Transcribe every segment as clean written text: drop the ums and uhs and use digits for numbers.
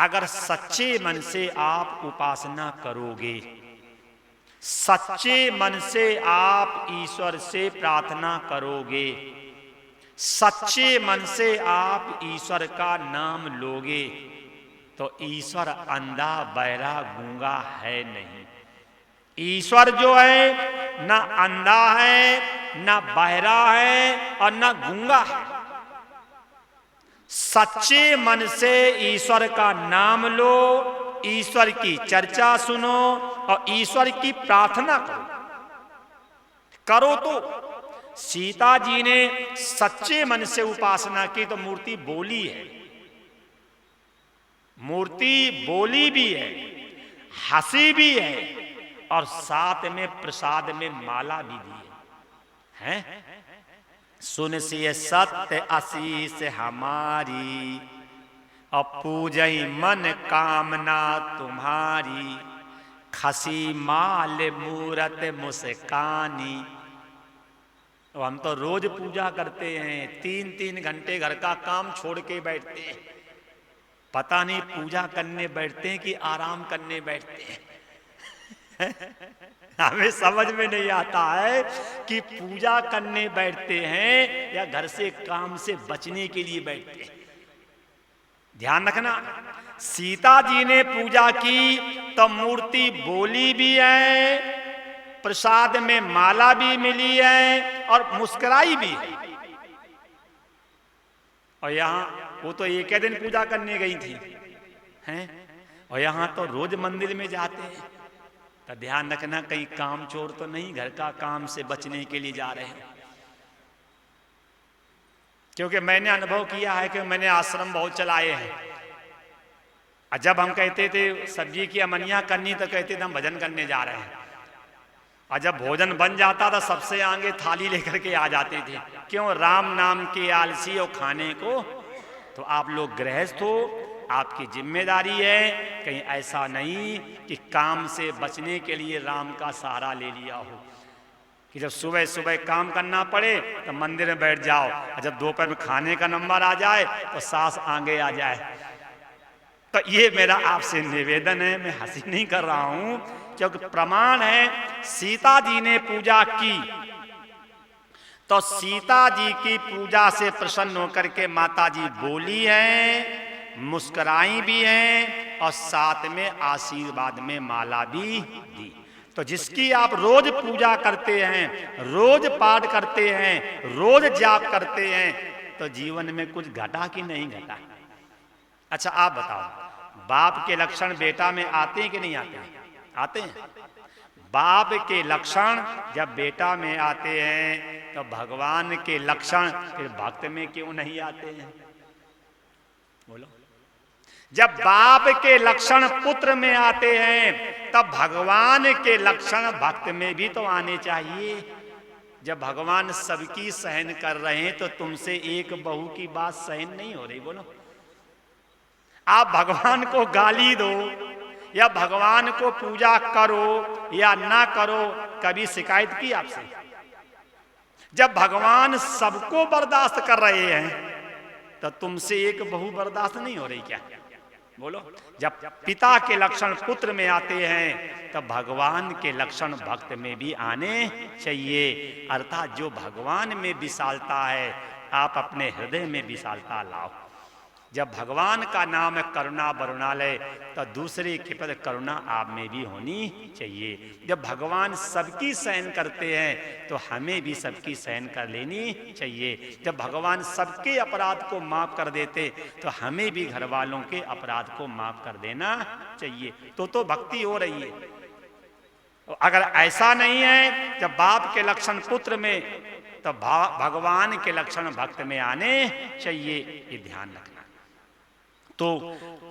अगर सच्चे मन से आप उपासना करोगे, सच्चे मन से आप ईश्वर से प्रार्थना करोगे, सच्चे मन से आप ईश्वर का नाम लोगे, तो ईश्वर अंधा बहरा गूंगा है नहीं। ईश्वर जो है ना अंधा है, ना बहरा है और ना गूंगा है। सच्चे मन से ईश्वर का नाम लो, ईश्वर की चर्चा सुनो और ईश्वर की प्रार्थना करो तो सीता जी ने सच्चे मन से उपासना की तो मूर्ति बोली है, मूर्ति बोली भी है, हंसी भी है और साथ में प्रसाद में माला भी दी है। सुन से सत्य आशीष हमारी और पूजई मन कामना तुम्हारी, खसी माल मूरत मुस्कानी। तो हम तो रोज पूजा करते हैं, 3-3 घंटे घर का काम छोड़ के बैठते हैं, पता नहीं पूजा करने बैठते हैं कि आराम करने बैठते हैं। हमें समझ में नहीं आता है कि पूजा करने बैठते हैं या घर से काम से बचने के लिए बैठते हैं। ध्यान रखना, सीता जी ने पूजा की तो मूर्ति बोली भी है, प्रसाद में माला भी मिली है और मुस्कुराई भी है। और यहाँ वो तो एक दिन पूजा करने गई थी हैं, और यहाँ तो रोज मंदिर में जाते हैं। तो ध्यान रखना कहीं काम चोर तो नहीं घर का काम से बचने के लिए जा रहे हैं। क्योंकि मैंने अनुभव किया है कि मैंने आश्रम बहुत चलाए हैं, और जब हम कहते थे सब्जी की अमनिया करनी तो कहते थे हम भजन करने जा रहे हैं, और जब भोजन बन जाता था सबसे आगे थाली लेकर के आ जाते थे। क्यों? राम नाम के आलसी और खाने को। तो आप लोग गृहस्थ हो, आपकी जिम्मेदारी है कहीं ऐसा नहीं कि काम से बचने के लिए राम का सहारा ले लिया हो कि जब सुबह सुबह काम करना पड़े तो मंदिर में बैठ जाओ, और जब दोपहर में खाने का नंबर आ जाए तो सास आगे आ जाए। तो ये मेरा आपसे निवेदन है, मैं हंसी नहीं कर रहा हूं, क्योंकि प्रमाण है सीता जी ने पूजा की तो सीता जी की पूजा से प्रसन्न होकर के माता जी बोली हैं, मुस्कुराई भी हैं और साथ में आशीर्वाद में माला भी दी। तो जिसकी आप रोज पूजा करते हैं, रोज पाठ करते हैं, रोज जाप करते हैं, तो जीवन में कुछ घटा कि नहीं घटा? अच्छा आप बताओ, बाप के लक्षण बेटा में आते हैं कि नहीं आते हैं? आते हैं। बाप के लक्षण जब बेटा में आते हैं तो भगवान के लक्षण फिर भक्त में क्यों नहीं आते हैं? बोलो। जब बाप के लक्षण पुत्र में आते हैं तब भगवान के लक्षण भक्त में भी तो आने चाहिए। जब भगवान सबकी सहन कर रहे हैं तो तुमसे एक बहू की बात सहन नहीं हो रही। बोलो। आप भगवान को गाली दो या भगवान को पूजा करो या ना करो, कभी शिकायत की आपसे? जब भगवान सबको बर्दाश्त कर रहे हैं तो तुमसे एक बहू बर्दाश्त नहीं हो रही क्या? बोलो। जब पिता के लक्षण पुत्र में आते हैं तब भगवान के लक्षण भक्त में भी आने चाहिए। अर्थात जो भगवान में विशालता है आप अपने हृदय में विशालता लाओ। जब भगवान का नाम है करुणा वरुणालय, तो दूसरे के प्रति करुणा आप में भी होनी चाहिए। जब भगवान सबकी सहन करते हैं तो हमें भी सबकी सहन कर लेनी चाहिए। जब भगवान सबके अपराध को माफ कर देते तो हमें भी घर वालों के अपराध को माफ कर देना चाहिए। तो भक्ति हो रही है। अगर ऐसा नहीं है, जब बाप के लक्षण पुत्र में तो भगवान के लक्षण भक्त में आने चाहिए, ये ध्यान रखना। तो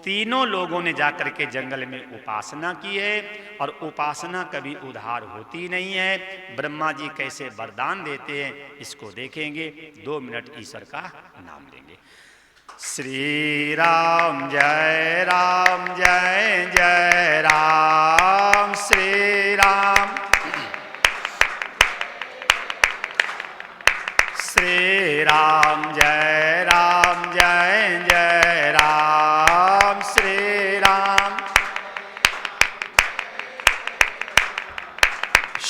तीनों लोगों ने जाकर के जंगल में उपासना की है और उपासना कभी उधार होती नहीं है। ब्रह्मा जी कैसे वरदान देते हैं इसको देखेंगे। 2 मिनट ईश्वर का नाम लेंगे। श्री राम जय राम जय जय राम, श्री राम श्री राम जय राम जय जय राम, श्री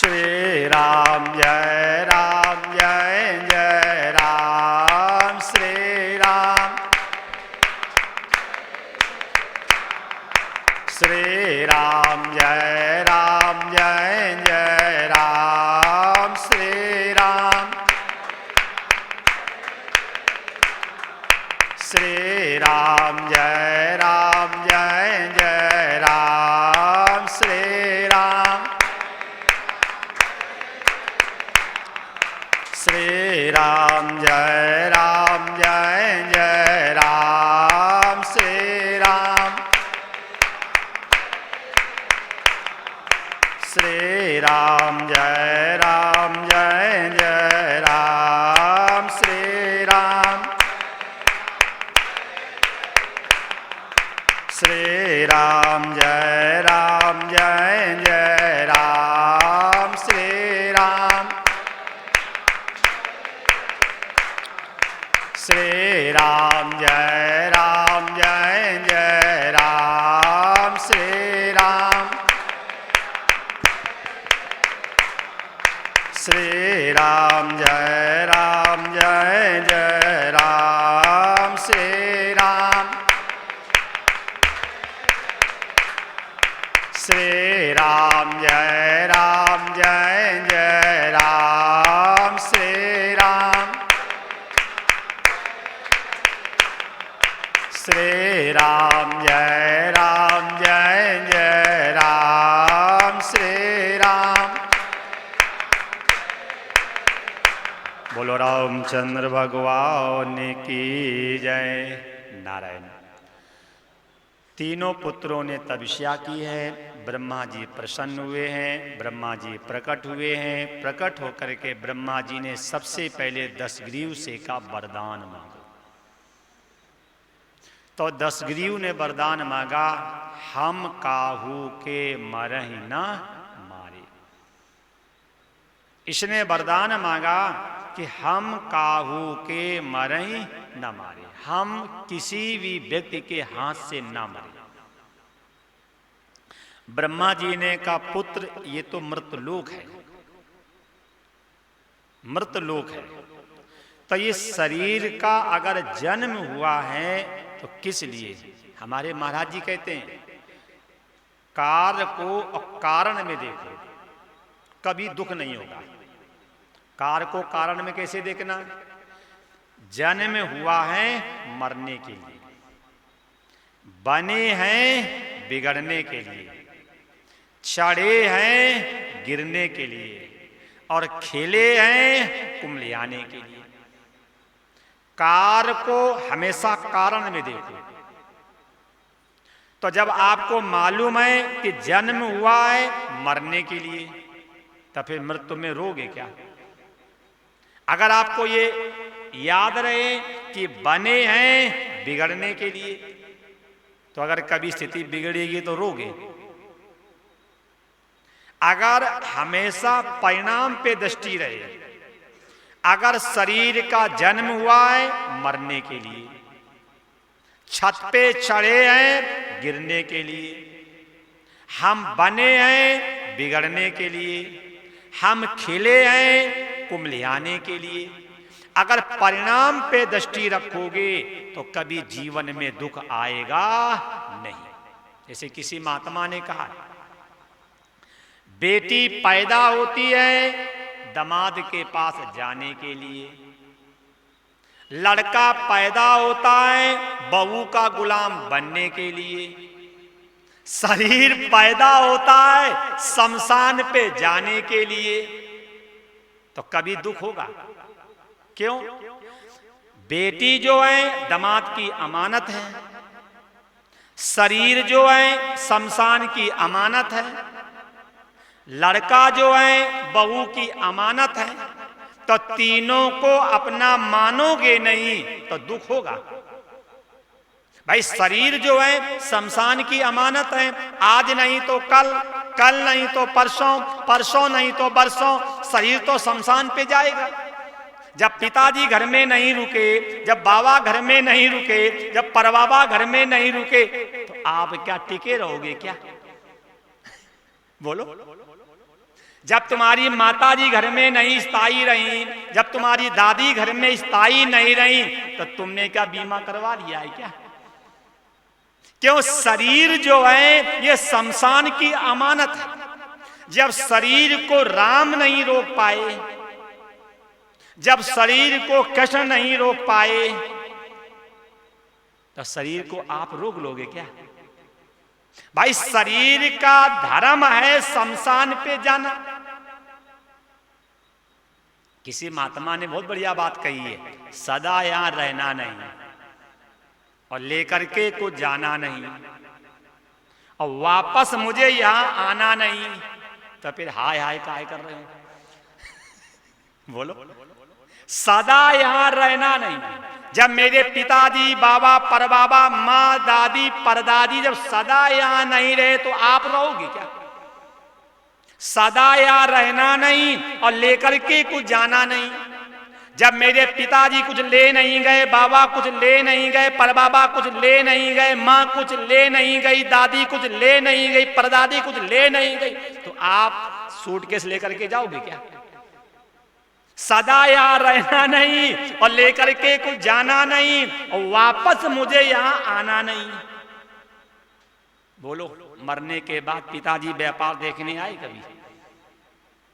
श्री राम जय जय राम श्री राम। श्री राम जय जय राम श्री राम। श्री राम जय जय राम श्री राम। श्री राम जय जय राम श्री राम। श्री राम जय जय राम श्री राम। श्री राम जय जय राम श्री राम। श्री राम जय जय राम श्री राम। श्री राम जय जय राम श्री राम। श्री राम जय जय राम श्री राम। श्री राम जय जय राम श्री राम। बोलो रामचंद्र भगवान की जय। नारायण। तीनों पुत्रों ने तपस्या की है, ब्रह्मा जी प्रसन्न हुए हैं, ब्रह्मा जी प्रकट हुए हैं। प्रकट होकर के ब्रह्मा जी ने सबसे पहले दशग्रीव से का वरदान मांगा। तो दशग्रीव ने वरदान मांगा, हम काहू के मरहि न मारे। इसने वरदान मांगा कि हम काहू के मरहि न मारे, हम किसी भी व्यक्ति के हाथ से न मरे। ब्रह्मा जी ने कहा, पुत्र ये तो मृतलोक है, मृतलोक है, तो ये शरीर का अगर जन्म हुआ है तो किस लिए? हमारे महाराज जी कहते हैं, कार्य को कारण में देखो, कभी दुख नहीं होगा। कार्य को कारण में कैसे देखना? जन्म हुआ है मरने के लिए, बने हैं बिगड़ने के लिए, चढ़े हैं गिरने के लिए, और खेले हैं कुम्हलाने के लिए। कार्य को हमेशा कारण में देखो। तो जब आपको मालूम है कि जन्म हुआ है मरने के लिए, तो फिर मृत्यु में रोगे क्या? अगर आपको ये याद रहे कि बने हैं बिगड़ने के लिए, तो अगर कभी स्थिति बिगड़ेगी तो रोगे। अगर हमेशा परिणाम पे दृष्टि रहे, अगर शरीर का जन्म हुआ है मरने के लिए, छत पे चढ़े हैं गिरने के लिए, हम बने हैं बिगड़ने के लिए, हम खिले हैं कुम्हलाने के लिए, अगर परिणाम पे दृष्टि रखोगे तो कभी जीवन में दुख आएगा नहीं। जैसे किसी महात्मा ने कहा, बेटी पैदा होती है दामाद के पास जाने के लिए, लड़का पैदा होता है बहू का गुलाम बनने के लिए, शरीर पैदा होता है शमशान पे जाने के लिए, तो कभी दुख होगा? क्यों? बेटी जो है दामाद की अमानत है, शरीर जो है शमशान की अमानत है, लड़का जो है बहू की अमानत है। तो तीनों को अपना मानोगे नहीं तो दुख होगा। भाई शरीर जो है शमशान की अमानत है, आज नहीं तो कल, कल नहीं तो परसों, परसों नहीं तो बरसों, शरीर तो शमशान पे जाएगा। जब पिताजी घर में नहीं रुके, जब बाबा घर में नहीं रुके, जब परबाबा घर में नहीं रुके, तो आप क्या टिके रहोगे क्या? बोलो। जब तुम्हारी माताजी घर में नहीं स्थायी रही, जब तुम्हारी दादी घर में स्थायी नहीं रही, तो तुमने क्या बीमा करवा लिया है क्या? क्यों? शरीर जो है ये शमशान की अमानत है। जब शरीर को राम नहीं रोक पाए, जब शरीर को कृष्ण नहीं रोक पाए, तो शरीर को आप रोक लोगे क्या? भाई शरीर का धर्म है शमशान पे जाना। किसी महात्मा ने बहुत बढ़िया बात कही है, सदा यहां रहना नहीं और लेकर के कुछ जाना नहीं और वापस मुझे यहां आना नहीं, तो फिर हाय हाय काय कर रहे हो? बोलो, सदा यहां रहना नहीं। जब मेरे पिताजी, बाबा, परबाबा, माँ, दादी, परदादी जब सदा यहां नहीं रहे, तो आप रहोगे क्या? सदा यहां रहना नहीं और लेकर के कुछ जाना नहीं। जब मेरे पिताजी कुछ ले नहीं गए, बाबा कुछ ले नहीं गए, परबाबा कुछ ले नहीं गए, माँ कुछ ले नहीं गई, दादी कुछ ले नहीं गई, परदादी कुछ ले नहीं गई, तो आप सूटकेस लेकर के जाओगे क्या? सदा यहां रहना नहीं और लेकर के कुछ जाना नहीं और वापस मुझे यहां आना नहीं। बोलो, मरने के बाद पिताजी व्यापार देखने आए कभी?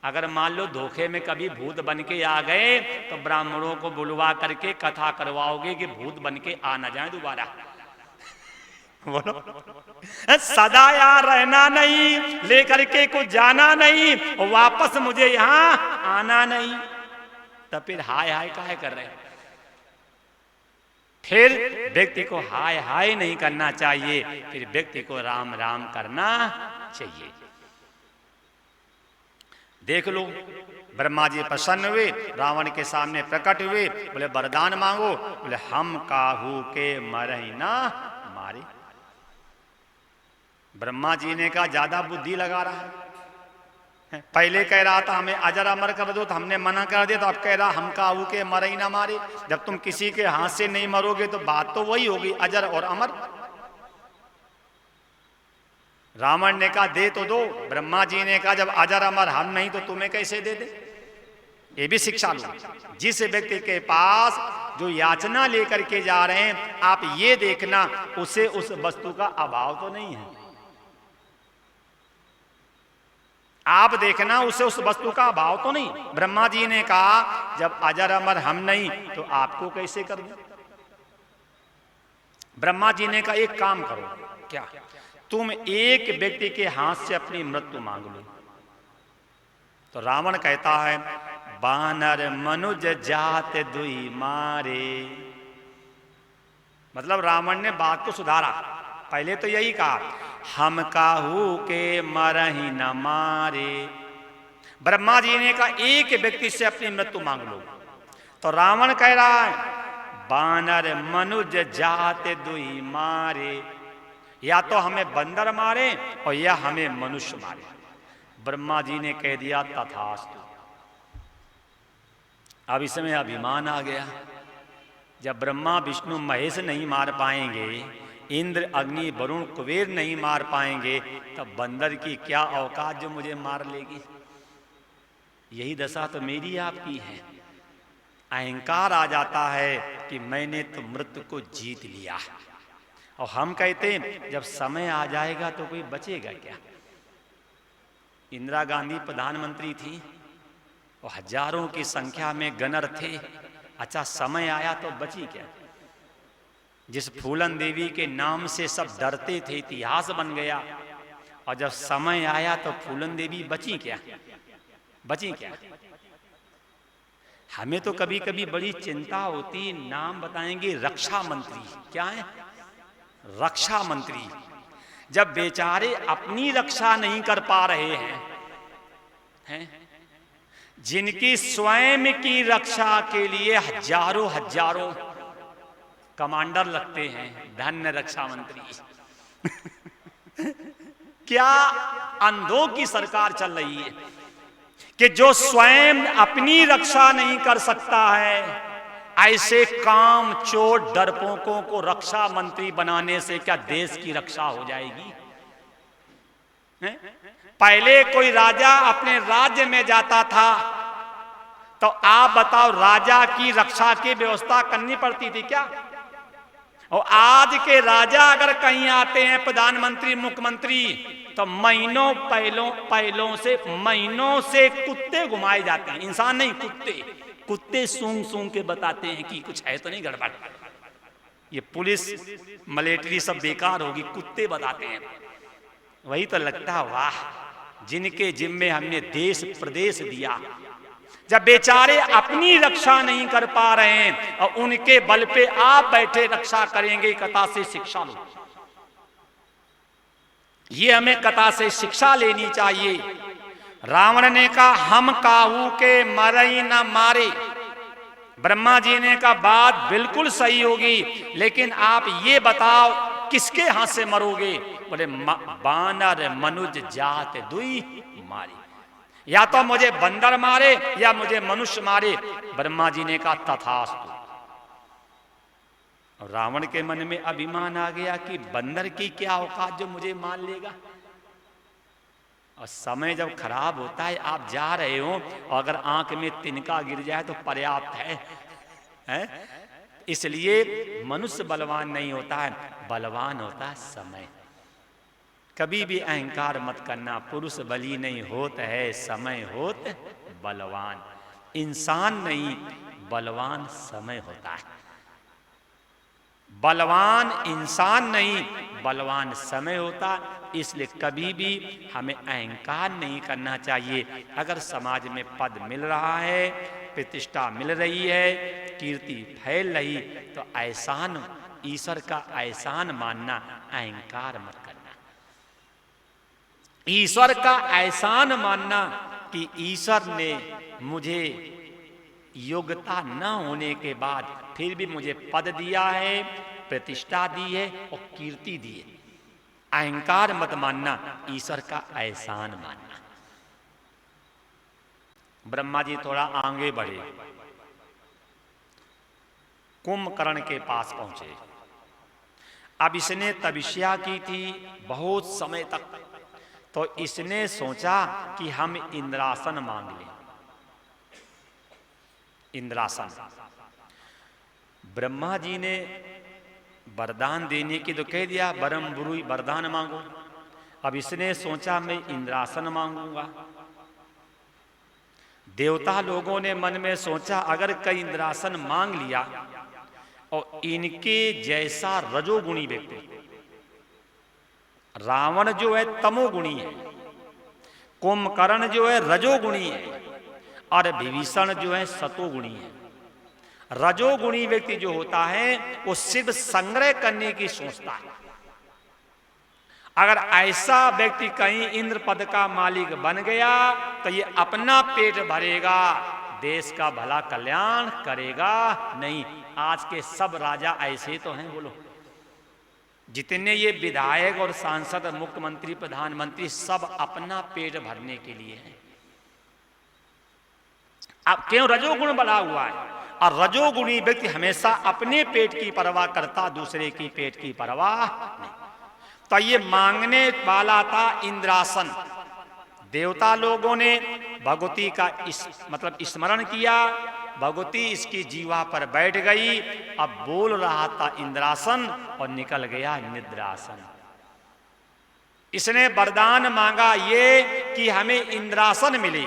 अगर मान लो धोखे में कभी भूत बन के आ गए, तो ब्राह्मणों को बुलवा करके कथा करवाओगे कि भूत बन के आ ना जाए दोबारा? बोलो, सदा यहां रहना नहीं, लेकर के कुछ जाना नहीं और वापस मुझे यहां आना नहीं, तो फिर हाय हाय काहे कर रहे हैं? फिर व्यक्ति को हाय हाय नहीं करना चाहिए, फिर व्यक्ति को राम राम करना चाहिए। देख लो, ब्रह्मा जी प्रसन्न हुए, रावण के सामने प्रकट हुए, बोले वरदान मांगो। बोले हम काहू के मरही ना मारे। ब्रह्मा जी ने कहा ज्यादा बुद्धि लगा रहा है। पहले कह रहा था हमें अजर अमर कर दो, तो हमने मना कर दिया, तो अब कह रहा हम काहू के मरे ही ना मारे। जब तुम किसी के हाथ से नहीं मरोगे तो बात तो वही होगी, अजर और अमर। रावण ने कहा दे तो दो, ब्रह्मा जी ने कहा जब अजर अमर हम नहीं तो तुम्हें कैसे दे दे? ये भी शिक्षा लो। जिस व्यक्ति के पास जो याचना लेकर के जा रहे हैं, आप ये देखना उसे उस वस्तु का अभाव तो नहीं है। आप देखना उसे उस वस्तु का अभाव तो नहीं। ब्रह्मा जी ने कहा जब अजर अमर हम नहीं तो आपको कैसे कर दूं? ब्रह्मा जी ने कहा एक काम करो, क्या? तुम एक व्यक्ति के हाथ से अपनी मृत्यु मांग लो। तो रावण कहता है बानर मनुज जात दुई मारे। मतलब रावण ने बात को सुधारा। पहले तो यही कहा हम काहू के मरही न मारे। ब्रह्मा जी ने कहा एक व्यक्ति से अपनी मृत्यु मांग लो। तो रावण कह रहा है बानर मनुज जात दुई मारे, या तो हमें बंदर मारे और या हमें मनुष्य मारे। ब्रह्मा जी ने कह दिया तथास्तु। अब इसमें अभिमान आ गया। जब ब्रह्मा विष्णु महेश नहीं मार पाएंगे, इंद्र अग्नि वरुण कुबेर नहीं मार पाएंगे, तब बंदर की क्या औकात जो मुझे मार लेगी? यही दशा तो मेरी आपकी है। अहंकार आ जाता है कि मैंने तो मृत्यु को जीत लिया, और हम कहते हैं जब समय आ जाएगा तो कोई बचेगा क्या? इंदिरा गांधी प्रधानमंत्री थी और हजारों की संख्या में गनर थे। अच्छा, समय आया तो बची क्या? जिस फूलन देवी के नाम से सब डरते थे, इतिहास बन गया, और जब समय आया तो फूलन देवी बची क्या? बची क्या? हमें तो कभी कभी बड़ी चिंता होती। नाम बताएंगे रक्षा मंत्री। क्या है? रक्षा मंत्री। जब बेचारे अपनी रक्षा नहीं कर पा रहे हैं, जिनकी स्वयं की रक्षा के लिए हजारों हजारों कमांडर लगते हैं, धन्य रक्षा मंत्री। क्या अंधों की सरकार चल रही है कि जो स्वयं अपनी रक्षा नहीं कर सकता है, ऐसे काम चोर डरपोकों को रक्षा मंत्री बनाने से क्या देश की रक्षा हो जाएगी? पहले कोई राजा अपने राज्य में जाता था तो आप बताओ राजा की रक्षा की व्यवस्था करनी पड़ती थी क्या? और आज के राजा अगर कहीं आते हैं, प्रधानमंत्री मुख्यमंत्री, तो महीनों से कुत्ते घुमाए जाते हैं। इंसान नहीं, कुत्ते सूंघ सूंघ के बताते हैं कि कुछ है तो नहीं गड़बड़। ये पुलिस मिलिट्री सब बेकार होगी, कुत्ते बताते हैं। वही तो लगता है वाह, जिनके जिम्मे हमने देश प्रदेश दिया, जब बेचारे अपनी रक्षा नहीं कर पा रहे हैं और उनके बल पे आप बैठे रक्षा करेंगे। कथा से शिक्षा लो, ये हमें कथा से शिक्षा लेनी चाहिए। रावण ने कहा हम काहू के मरई न मारे। ब्रह्मा जी ने कहा बात बिल्कुल सही होगी, लेकिन आप ये बताओ किसके हाथ से मरोगे? बोले बानर मनुज जात दुई मारी, या तो मुझे बंदर मारे या मुझे मनुष्य मारे। ब्रह्मा जी ने कहा तथास्तु। और रावण के मन में अभिमान आ गया कि बंदर की क्या औकात जो मुझे मान लेगा। और समय जब खराब होता है, आप जा रहे हो और अगर आंख में तिनका गिर जाए तो पर्याप्त है? इसलिए मनुष्य बलवान नहीं होता है, बलवान होता है समय। कभी भी अहंकार मत करना, पुरुष बली नहीं होत है, समय होत बलवान। इंसान नहीं, बलवान समय होता है। बलवान इंसान नहीं, बलवान समय होता। इसलिए कभी भी हमें अहंकार नहीं करना चाहिए। अगर समाज में पद मिल रहा है, प्रतिष्ठा मिल रही है, कीर्ति फैल रही, तो एहसान, ईश्वर का एहसान मानना, अहंकार मत करना। ईश्वर का एहसान मानना कि ईश्वर ने मुझे योग्यता न होने के बाद फिर भी मुझे पद दिया है, प्रतिष्ठा दी है और कीर्ति दी है। अहंकार मत मानना, ईश्वर का एहसान मानना। ब्रह्मा जी थोड़ा आगे बढ़े, कुंभकर्ण के पास पहुंचे। अब इसने तपस्या की थी बहुत समय तक, तो इसने सोचा कि हम इंद्रासन मांग लें। इंद्रासन, ब्रह्मा जी ने वरदान देने की तो कह दिया, बरम बुरुई वरदान मांगो। अब इसने सोचा मैं इंद्रासन मांगूंगा। देवता लोगों ने मन में सोचा अगर कई इंद्रासन मांग लिया और इनके जैसा रजोगुणी व्यक्ति, रावण जो है तमोगुणी है, कुंभकर्ण जो है रजोगुणी है और विभीषण जो है सतोगुणी है। रजोगुणी व्यक्ति जो होता है वो सिर्फ संग्रह करने की सोचता है। अगर ऐसा व्यक्ति कहीं इंद्र पद का मालिक बन गया तो ये अपना पेट भरेगा, देश का भला कल्याण करेगा नहीं। आज के सब राजा ऐसे तो हैं, बोलो। जितने ये विधायक और सांसद, मुख्यमंत्री, प्रधानमंत्री, सब अपना पेट भरने के लिए हैं। अब क्यों? रजोगुण बढ़ा हुआ है और रजोगुणी व्यक्ति हमेशा अपने पेट की परवाह करता, दूसरे की पेट की परवाह नहीं। तो ये मांगने वाला था इंद्रासन। देवता लोगों ने भगवती का मतलब स्मरण किया, भगवती इसकी जीवा पर बैठ गई। अब बोल रहा था इंद्रासन और निकल गया निद्रासन। इसने वरदान मांगा ये कि हमें इंद्रासन मिले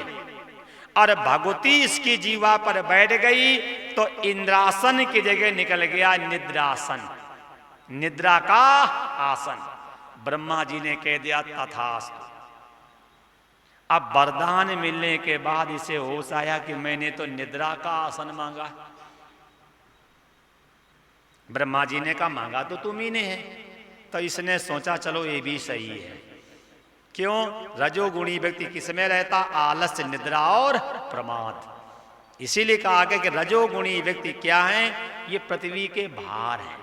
और भगवती इसकी जीवा पर बैठ गई तो इंद्रासन की जगह निकल गया निद्रासन, निद्रा का आसन। ब्रह्मा जी ने कह दिया तथास्तु। अब वरदान मिलने के बाद इसे होश आया कि मैंने तो निद्रा का आसन मांगा। ब्रह्मा जी ने कहा मांगा तो तुम ही ने है। तो इसने सोचा चलो ये भी सही है। क्यों? रजोगुणी व्यक्ति किसमें रहता? आलस्य, निद्रा और प्रमाद। इसीलिए कहा गया कि रजोगुणी व्यक्ति क्या है? ये पृथ्वी के भार हैं।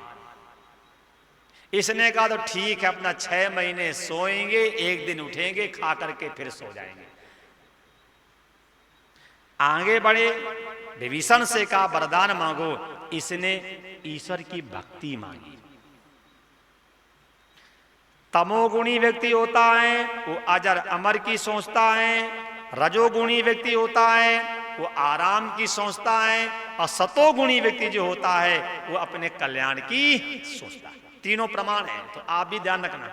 इसने कहा तो ठीक है, अपना 6 महीने सोएंगे, एक दिन उठेंगे, खा करके फिर सो जाएंगे। आगे बढ़े, विभीषण से कहा वरदान मांगो। इसने ईश्वर की भक्ति मांगी। तमोगुणी व्यक्ति होता है वो अजर अमर की सोचता है, रजोगुणी व्यक्ति होता है वो आराम की सोचता है, और सतोगुणी व्यक्ति जो होता है वो अपने कल्याण की सोचता है। तीनों प्रमाण है, तो आप भी ध्यान रखना।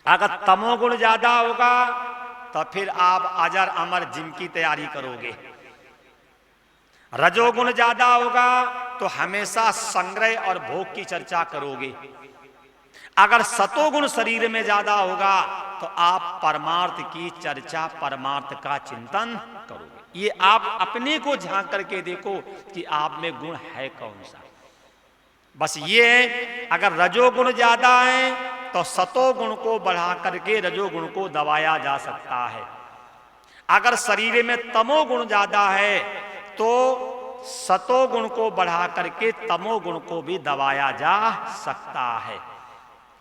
अगर तमोगुण ज्यादा होगा तो फिर आप अजर अमर जिम की तैयारी करोगे। रजोगुण ज्यादा होगा तो हमेशा संग्रह और भोग की चर्चा करोगे। अगर सतोगुण शरीर में ज्यादा होगा तो आप परमार्थ की चर्चा, परमार्थ का चिंतन करोगे। ये आप अपने को झांक करके देखो कि आप में गुण है कौन सा। बस ये है, अगर रजोगुण ज्यादा है तो सतोगुण को बढ़ा करके रजोगुण को दबाया जा सकता है। अगर शरीर में तमोगुण ज्यादा है तो सतोगुण को बढ़ा करके तमोगुण को भी दबाया जा सकता है।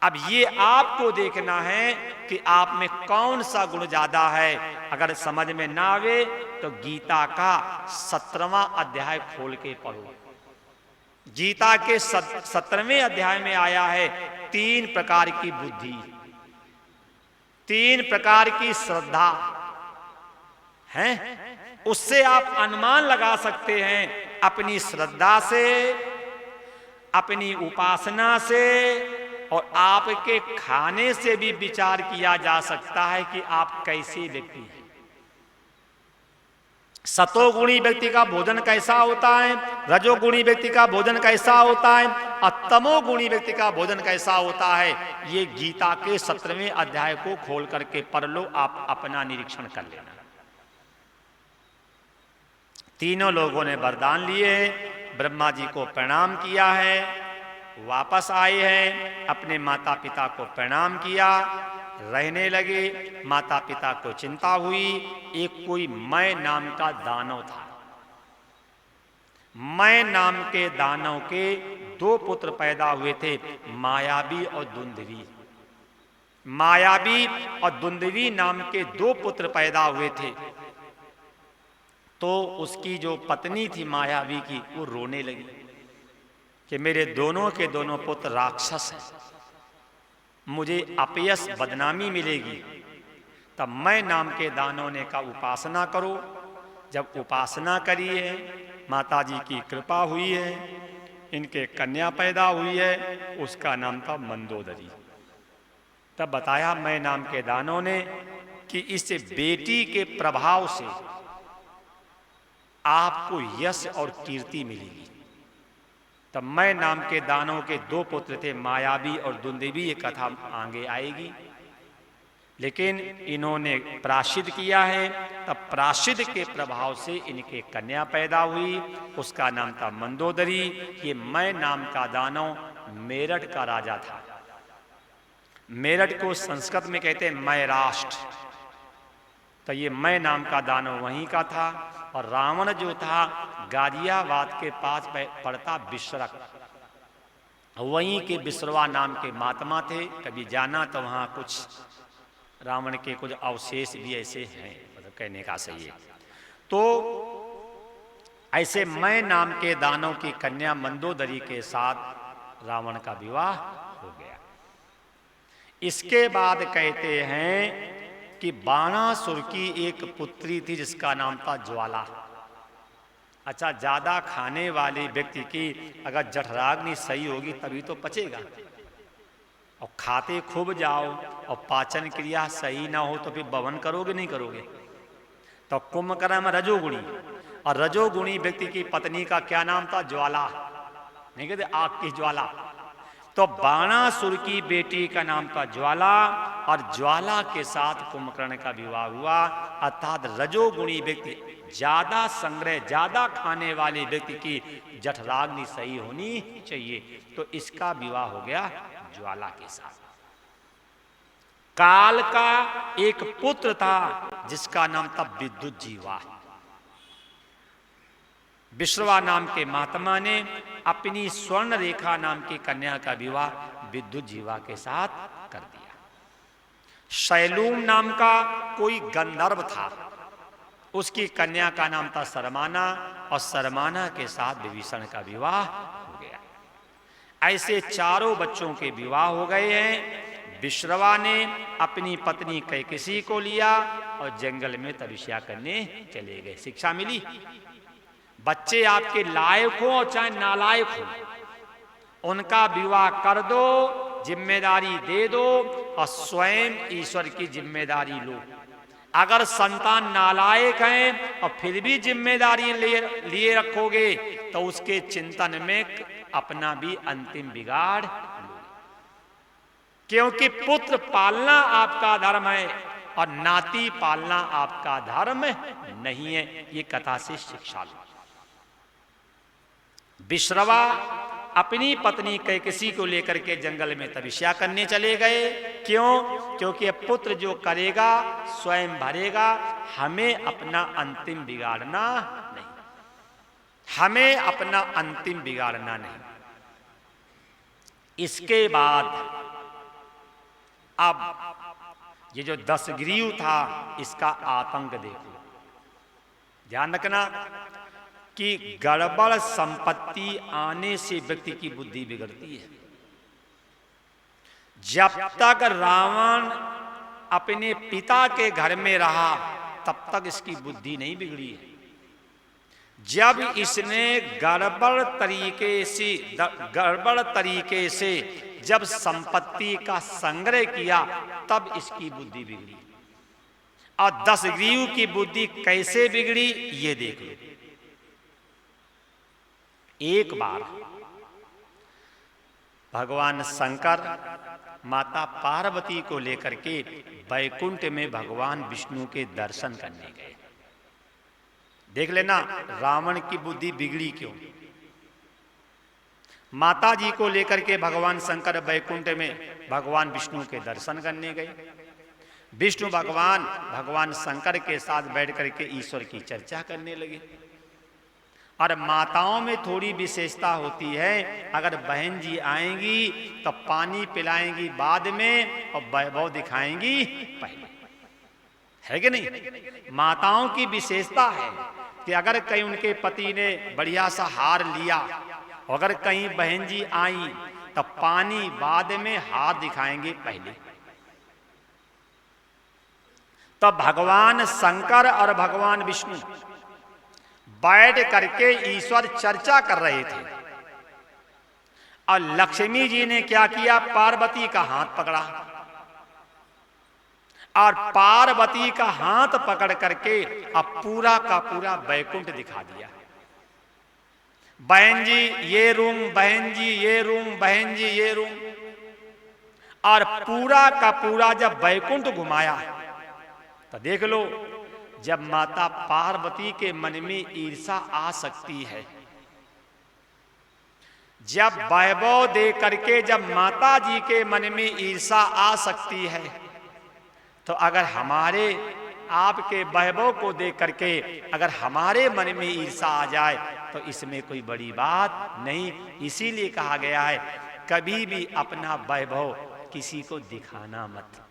अब ये आपको देखना है कि आप में कौन सा गुण ज्यादा है। अगर समझ में ना आवे तो गीता का 17वां अध्याय खोल के पढ़ो। गीता के 17वें अध्याय में आया है 3 प्रकार की बुद्धि, 3 प्रकार की श्रद्धा है। उससे आप अनुमान लगा सकते हैं, अपनी श्रद्धा से, अपनी उपासना से और आपके खाने से भी विचार किया जा सकता है कि आप कैसे व्यक्ति हैं। सतोगुणी व्यक्ति का भोजन कैसा होता है, रजोगुणी व्यक्ति का भोजन कैसा होता है और तमोगुणी व्यक्ति का भोजन कैसा होता है, ये गीता के 17वें अध्याय को खोल करके पढ़ लो, आप अपना निरीक्षण कर लेना। तीनों लोगों ने वरदान लिए, ब्रह्मा जी को प्रणाम किया है, वापस आए हैं, अपने माता पिता को प्रणाम किया, रहने लगे। माता पिता को चिंता हुई। एक कोई मैं नाम का दानव था। मैं नाम के दानव के 2 पुत्र पैदा हुए थे, मायावी और दुंदवी। मायावी और दुंदवी नाम के 2 पुत्र पैदा हुए थे। तो उसकी जो पत्नी थी मायावी की, वो रोने लगी कि मेरे दोनों के दोनों पुत्र राक्षस हैं, मुझे अपयश बदनामी मिलेगी। तब मैं नाम के दानों ने कहा उपासना करो। जब उपासना करी है, माता जी की कृपा हुई है, इनके कन्या पैदा हुई है, उसका नाम था मंदोदरी। तब बताया मैं नाम के दानों ने कि इस बेटी के प्रभाव से आपको यश और कीर्ति मिलेगी। तब मैं नाम के दानों के 2 पुत्र थे, मायावी और दुंदवी, ये कथा आगे आएगी। लेकिन इन्होंने प्रायश्चित किया है, तब प्रायश्चित के प्रभाव से इनके कन्या पैदा हुई, उसका नाम था मंदोदरी। ये मैं नाम का दानव मेरठ का राजा था। मेरठ को संस्कृत में कहते हैं मैं राष्ट्र। तो ये मैं नाम का दानव वहीं का था। और रावण जो था गाजियाबाद के पास पड़ता बिश्रक, वहीं के बिश्रवा नाम के महात्मा थे। कभी जाना तो वहाँ कुछ रावण के कुछ अवशेष भी ऐसे हैं, मतलब कहने का सही है। तो ऐसे मैं नाम के दानव की कन्या मंदोदरी के साथ रावण का विवाह हो गया। इसके बाद कहते हैं कि बाणासुर की एक पुत्री थी जिसका नाम था ज्वाला। अच्छा, ज्यादा खाने वाले व्यक्ति की अगर जठराग्नि सही होगी तभी तो पचेगा। और खाते खूब जाओ और पाचन क्रिया सही ना हो तो फिर बवन करोगे नहीं करोगे। तो कुंभकर्ण में रजोगुणी, और रजोगुणी व्यक्ति की पत्नी का क्या नाम था? ज्वाला। नहीं कहते आग की ज्वाला। तो बाणासुर की बेटी का नाम था ज्वाला, और ज्वाला के साथ कुंभकर्ण का विवाह हुआ। अर्थात रजोगुणी व्यक्ति, ज्यादा संग्रह, ज्यादा खाने वाले व्यक्ति की जठराग्नि सही होनी चाहिए। तो इसका विवाह हो गया ज्वाला के साथ। काल का एक पुत्र था जिसका नाम था विद्युत जीवा। विश्रवा नाम के महात्मा ने अपनी स्वर्ण रेखा नाम की कन्या का विवाह विद्युत जीवा के साथ कर दिया। शैलूम नाम का कोई गंधर्व था, उसकी कन्या का नाम था सरमाना, और सरमाना के साथ विभीषण का विवाह हो गया। ऐसे चारों बच्चों के विवाह हो गए हैं। विश्रवा ने अपनी पत्नी कैकसी को लिया और जंगल में तपस्या करने चले गए। शिक्षा मिली, बच्चे आपके लायक हो और चाहे नालायक हो, उनका विवाह कर दो, जिम्मेदारी दे दो और स्वयं ईश्वर की जिम्मेदारी लो। अगर संतान नालायक हैं और फिर भी जिम्मेदारी लिए रखोगे तो उसके चिंतन में अपना भी अंतिम बिगाड़ लोगे। क्योंकि पुत्र पालना आपका धर्म है और नाती पालना आपका धर्म नहीं है। ये कथा से शिक्षा लो। विश्रवा अपनी पत्नी कैकसी को लेकर के जंगल में तपस्या करने चले गए। क्यों? क्योंकि पुत्र जो करेगा स्वयं भरेगा, हमें अपना अंतिम बिगाड़ना नहीं, हमें अपना अंतिम बिगाड़ना नहीं। इसके बाद अब ये जो 10 ग्रीव था, इसका आतंक देखो। ध्यान रखना कि गड़बड़ संपत्ति आने से व्यक्ति की बुद्धि बिगड़ती है। जब तक रावण अपने पिता के घर में रहा तब तक इसकी बुद्धि नहीं बिगड़ी है। जब इसने गड़बड़ तरीके से जब संपत्ति का संग्रह किया तब इसकी बुद्धि बिगड़ी। और 10 ग्रीव की बुद्धि कैसे बिगड़ी ये देख लो। एक बार भगवान शंकर माता पार्वती को लेकर के वैकुंठ में भगवान विष्णु के दर्शन करने गए। देख लेना रावण की बुद्धि बिगड़ी क्यों। माता जी को लेकर के भगवान शंकर वैकुंठ में भगवान विष्णु के दर्शन करने गए। विष्णु भगवान शंकर के साथ बैठ करके ईश्वर की चर्चा करने लगे। और माताओं में थोड़ी विशेषता होती है, अगर बहन जी आएंगी तो पानी पिलाएंगी बाद में और वैभव दिखाएंगी पहले, है कि नहीं। माताओं की विशेषता है कि अगर कहीं उनके पति ने बढ़िया सा हार लिया, अगर कहीं बहन जी आई तो पानी बाद में, हार दिखाएंगे पहले। तो भगवान शंकर और भगवान विष्णु बैठ करके ईश्वर चर्चा कर रहे थे। और लक्ष्मी जी ने क्या किया, पार्वती का हाथ पकड़ा और पार्वती का हाथ पकड़ करके अब पूरा का पूरा वैकुंठ दिखा दिया। बहन जी ये रूम, बहन जी ये रूम, बहन जी ये रूम। और पूरा का पूरा जब वैकुंठ घुमाया तो देख लो, जब माता पार्वती के मन में ईर्षा आ सकती है, जब वैभव दे करके जब माता जी के मन में ईर्षा आ सकती है, तो अगर हमारे आपके वैभव को देख करके अगर हमारे मन में ईर्षा आ जाए तो इसमें कोई बड़ी बात नहीं। इसीलिए कहा गया है कभी भी अपना वैभव किसी को दिखाना मत।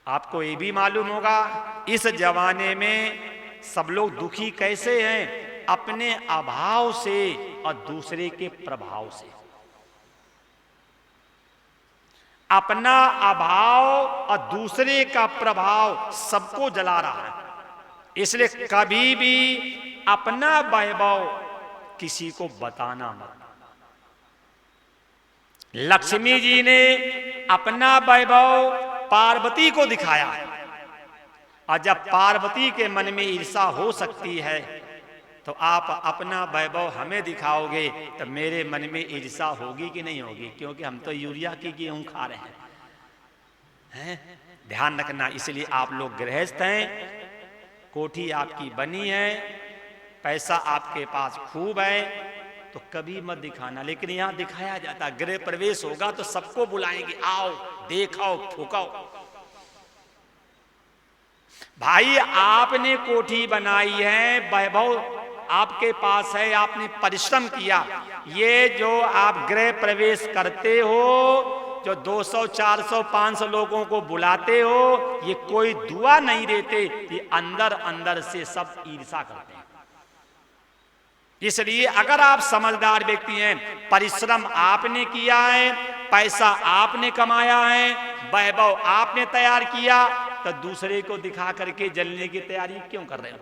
आपको ये भी मालूम होगा इस जमाने में सब लोग दुखी कैसे हैं, अपने अभाव से और दूसरे के प्रभाव से। अपना अभाव और दूसरे का प्रभाव सबको जला रहा है। इसलिए कभी भी अपना वैभव किसी को बताना मत। लक्ष्मी जी ने अपना वैभव पार्वती को दिखाया, और जब पार्वती के मन में ईर्षा हो सकती है तो आप अपना वैभव हमें दिखाओगे तो मेरे मन में ईर्षा होगी कि नहीं होगी, क्योंकि हम तो यूरिया की गेहूं खा रहे हैं। ध्यान रखना। इसलिए आप लोग गृहस्थ हैं, कोठी आपकी बनी है, पैसा आपके पास खूब है, तो कभी मत दिखाना। लेकिन यहां दिखाया जाता, गृह प्रवेश होगा तो सबको बुलाएंगे, आओ देखाओ फूकाओ। भाई आपने कोठी बनाई है, वैभव आपके पास है, आपने परिश्रम किया। ये जो आप गृह प्रवेश करते हो, जो 200, 400, 500 लोगों को बुलाते हो, ये कोई दुआ नहीं देते, ये अंदर अंदर से सब ईर्षा करते हैं। इसलिए अगर आप समझदार व्यक्ति हैं, परिश्रम आपने किया है, पैसा आपने कमाया है, वैभव आपने तैयार किया, तो दूसरे को दिखा करके जलने की तैयारी क्यों कर रहे हो?